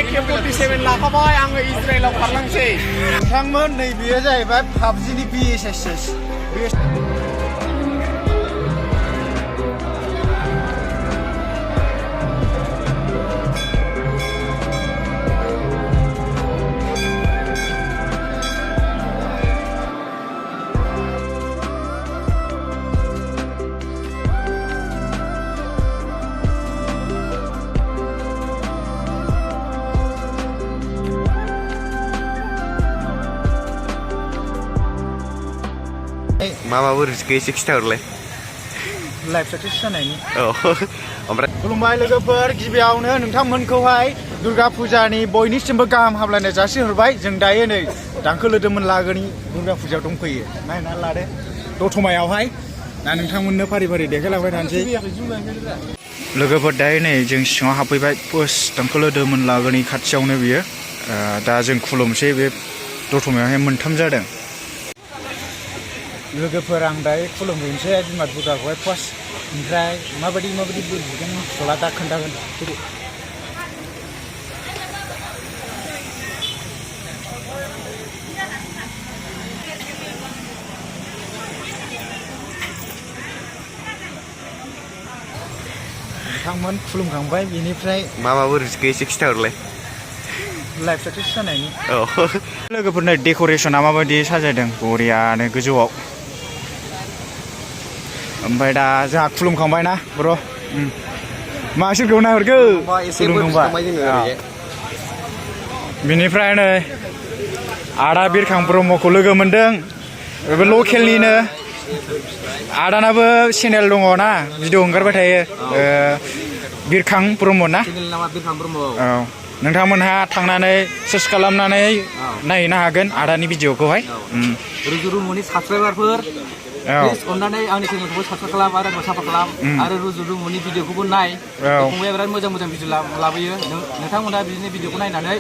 AK-47 लाखाबाय आङो इजराइलाव खारलांसै नोंथांमोन नै बेयो जाहैबाय पाबजिनि BSS माबाफोर एसे खिथाहरलाय लाइफ साक्सेस जानायनि ओमफ्राय खुलुमबाय लोगोफोर गिबियावनो नोंथांमोनखौहाय दुर्गा फुजानि बयनिसिमबो गाहाम हामलायनाय जासिहरबाय जों दायो नै दांखोलोदोमोन लागोनि दुर्गा फुजायाव दंफैयो नायना लादो दतमायावहाय दा नोंथांमोननो फारि फारि देखायलांबाय थानोसै लोगोफोर दायो नै जों सिङाव हाबफैबाय पोस्ट दांखोलोदोमोन लागोनि खाथियावनो बियो दा जों खुलुमसै बे दतमायावहाय मोनथाम जादों लोगोफोर आं दायो खुलुमहैनोसै बिमा दुर्गाखौहाय फार्स्ट ओमफ्राय माबायदि बोर बिदों फिसौला दा खोन्थागोन नोंथांमोन खुलुमखांबाय बेनिफ्राय माबाफोर एसे खिथाहरलाय लाइफ साक्सेस जानायनि लोगोफोरनो डेक'रेसना माबायदि साजायदों बरियानो गोजौआव ओमफ्राय दा जोंहा खुलुमखांबाय ना ब्र' मा सोरखौ नाहरखो खुलुमखांबाय बिनिफ्राय नै आदा बिरखां ब्रह्मखौ लोगो मोनदों बे लकेलनिनो आदानाबो चेनेल दङ ना भिडिअ ओंखारबाय थायो बिरखां ब्रह्म ना औ नोंथांमोनहा थांनानै सार्च खालामनानै नायहैनो हागोन आदानि भिडिअखौहाय रुजुरुमुनि साबसक्राइबारफोर प्लिज अननानै आंनि चेनेलखौबो साबसक्राइब खालाम आरो सापर्ट खालाम आरो रुजुरुमुनि भिडिअखौबो नाय फंबाया बिराद मोजां भिडिअ लाबोयो नोंथांमोनहा बिदिनो भिडिअखौ नायनानै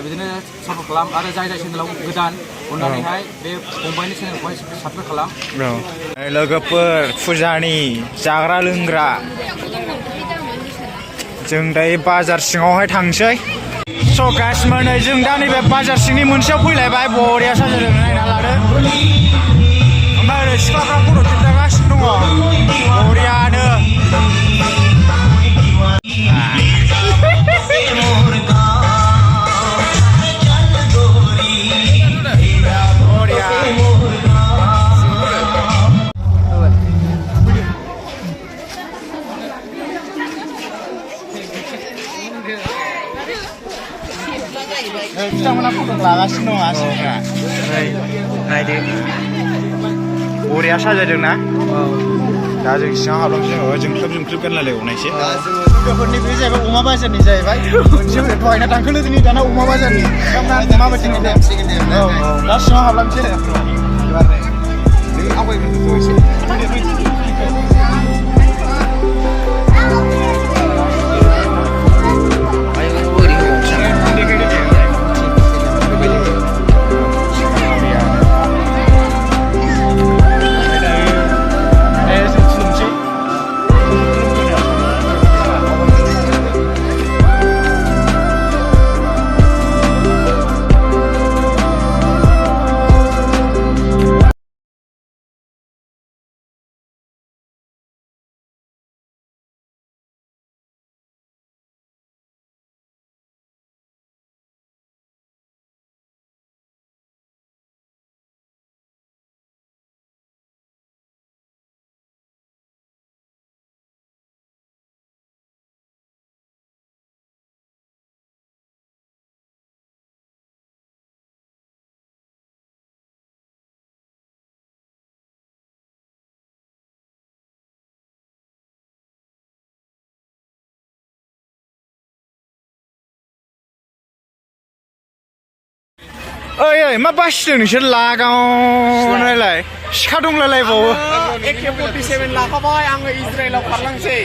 बिदिनो सापर्ट खालाम आरो जाय चेनेलाव गोदान अननानैहाय बे फंबायनि चेनेलखौहाय साबसक्राइब खालाम लोगोफोर फुजानि जाग्रा लोंग्रा जों दायो बाजार सिङावहाय थांसै स' गासिबो जों दा नैबे बाजार सिंनि मोनसेयाव फैलायबाय बरिया साजायदों नायना लादो ओमफ्राय ओरै सिख्लाफ्रा फट' खेबजागासिनो दङ बरियानो बिथांमोना फट' लागासिनो दं आसिफ्रा नायदो बरिया साजायदों ना दा जों सिङाव हाबलांसै जोंख्लोब गानलायलायबावनायसो लोगोफोरनि बे जाहैबाय अमा बाजारनि जाहैबाय मोनसे दहायना दांखोलोदोनि दाना अमा बाजारनि माबायदि मोनदों औ दा सिङाव हाबलांसै ओइ मा बासिदों नोंसोर लागावनायलाय सिखा दंलायलायबावो AK-47 लाखाबाय आङो इजराइलाव खारलांसै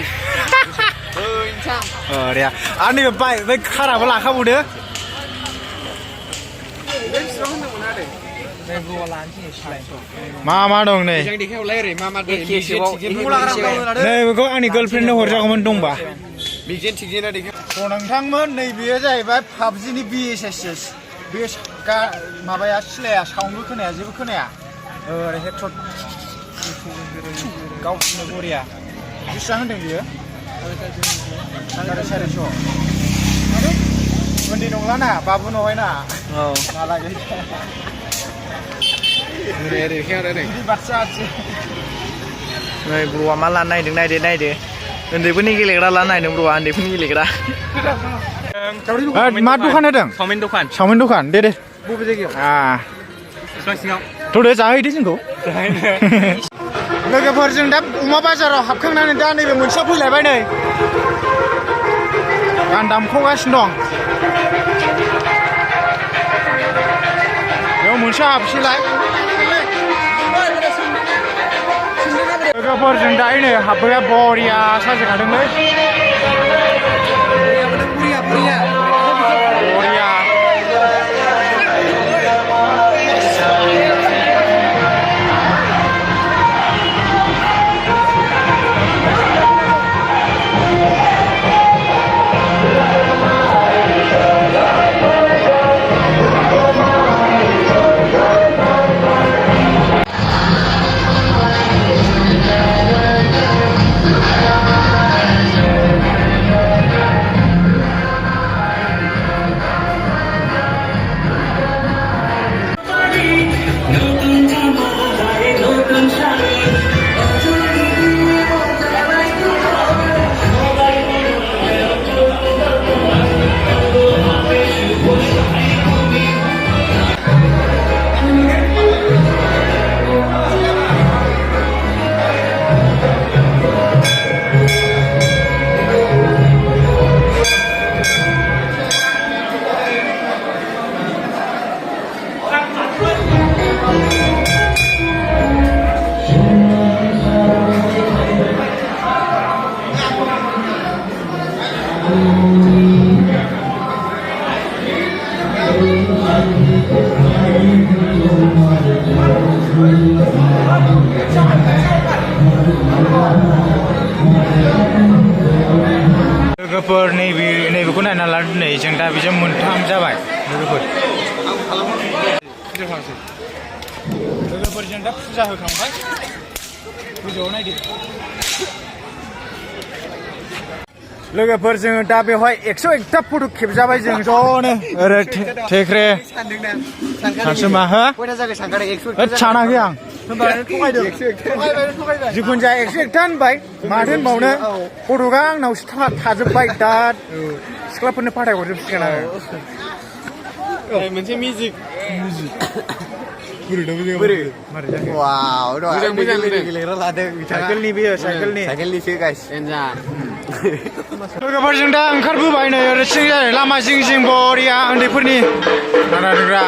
अरिया आरो नैबे बै खाराबो लाखाबावदो मा दं नै नै बेखौ आंनि गार्लफ्रेन्डनो हरजागौमोन दंबा बिजेन थिगजेना देखाय नोंथांमोन नैबेयो जाहैबाय पाबजिनि BSS बे माबाया सिलाया साउन्डबो खोनाया जेबो खोनाया ओरै हेडशट गावसिनो बरिया बेसेबां होनदों बियो 450 उन्दै नंलाना बाबु नहायना मालागै बिदि बाथ्रा आसि नै ब्र'आ मा लानो नायदो उन्दैफोरनि गेलेग्रा लानो नायदों ब्र'आ उन्दैफोरनि गेलेग्रा मा दखान होदों चावमिन दखान दे बबे जायगायाव बिसिबां सिङाव थ'दो जाहैदो जोंखौ लोगोफोरजों दा अमा बाजाराव हाबखांनानै दा नैबे मोनसेयाव फैलायबाय नै गान दामख'गासिनो दं बेयाव मोनसे हाबसैलाय लोगोफोरजों दा नै हाबबोया बरिया साजायखादोंलै बरिया लोगोफोर नैबेखौ नायना लादो नै जों दा बेजों मोनथाम जाबाय लोगोफोरजों दा फुजा होखांबाय गोजौआव नायदो लोगोफोर जोङो दा बेवहाय 101टा फट' खेबजाबाय जों ज'नो ओरै थेख्रे सानसुमा हो सानाखै आं जिखुनु जाया 101टा होनबाय माथो होनबावनो फट'आ आंनावसो थाजोब्बाय दा सिख्लाफोरनो फाथायहरजोबसिगोन आरो मोनसे मिउजिक वाव गेलेग्रा लादों साइकेलनिसो गाइस लोगोफोरजों दा ओंखारबोबाय नै ओरैथिं जाय लामा जिं जिं बरिया उन्दैफोरनि नाना दोनग्रा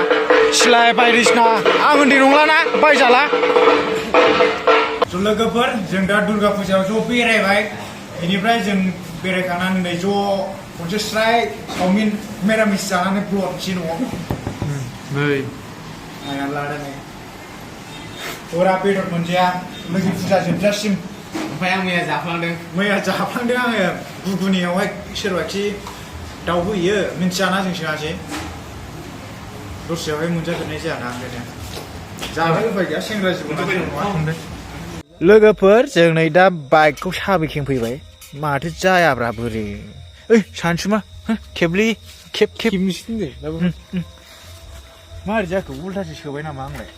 सिलाय बायदिसिना आं उन्दै नंलाना बायजाला लोगोफोर जों दा दुर्गा फुजायाव ज' बेरायबाय बेनिफ्राय जों बेरायखांनानै नै ज' खनसे स्राय चावमिन मिरामिस जानानै ब्लडसै न'आव नायना लादों नै अरा बेदर मोनजाया लोगो फुजा जोबजासिम ओमफ्राय आं मैया जाफ्लांदों आङो गुगुनियावहाय सोरबाखि दाउ होयो मिन्थियाना जों सोङासै दस्रायावहाय मोनजाफेरनाय जायाना ओंखायनो जाबाय उफाय गैया सेंग्रा जिबन लोगोफोर जों नै दा बाइकखौ साबिखें फैबाय माथो जायाब्रा बोरै ओइ सानसुमा खेबलि खेब मारै जाखो उल्थासो सोबाय नामा आंलाय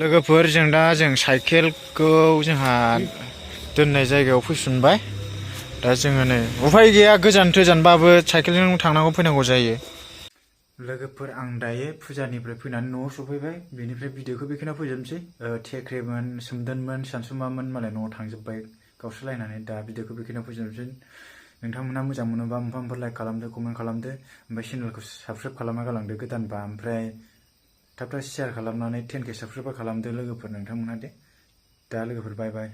लोगोफोर जों साइकेलखौ जोंहा दोननाय जायगायाव फैफिनबाय दा जोङो नै उफाय गैया गोजान थोजानबाबो साइकेलजों थांनांगौ फैनांगौ जायो लोगोफोर आं दायो फुजानिफ्राय फैनानै न'आव सफैबाय बेनिफ्राय भिडिअखौ बेखिनियाव फोजोबनोसै थेख्रेमोन सोमदोनमोन सानसुमामोन मालाय न'आव थांजोब्बाय गावस्रालायनानै दा भिडिअखौ बेखिनियाव फोजोबनोसै नोंथांमोना मोजां मोनोबा मोनफा लाइक खालामदो कमेन्ट खालामदो ओमफ्राय चेनेलखौ साबस्क्राइब खालामना गालांदो गोदानबा ओमफ्राय थाब शेयार खालामनानै 10K साबस्क्राइब खालामदो लोगोफोर नोंथांमोना दे दा लोगोफोर बाय बाय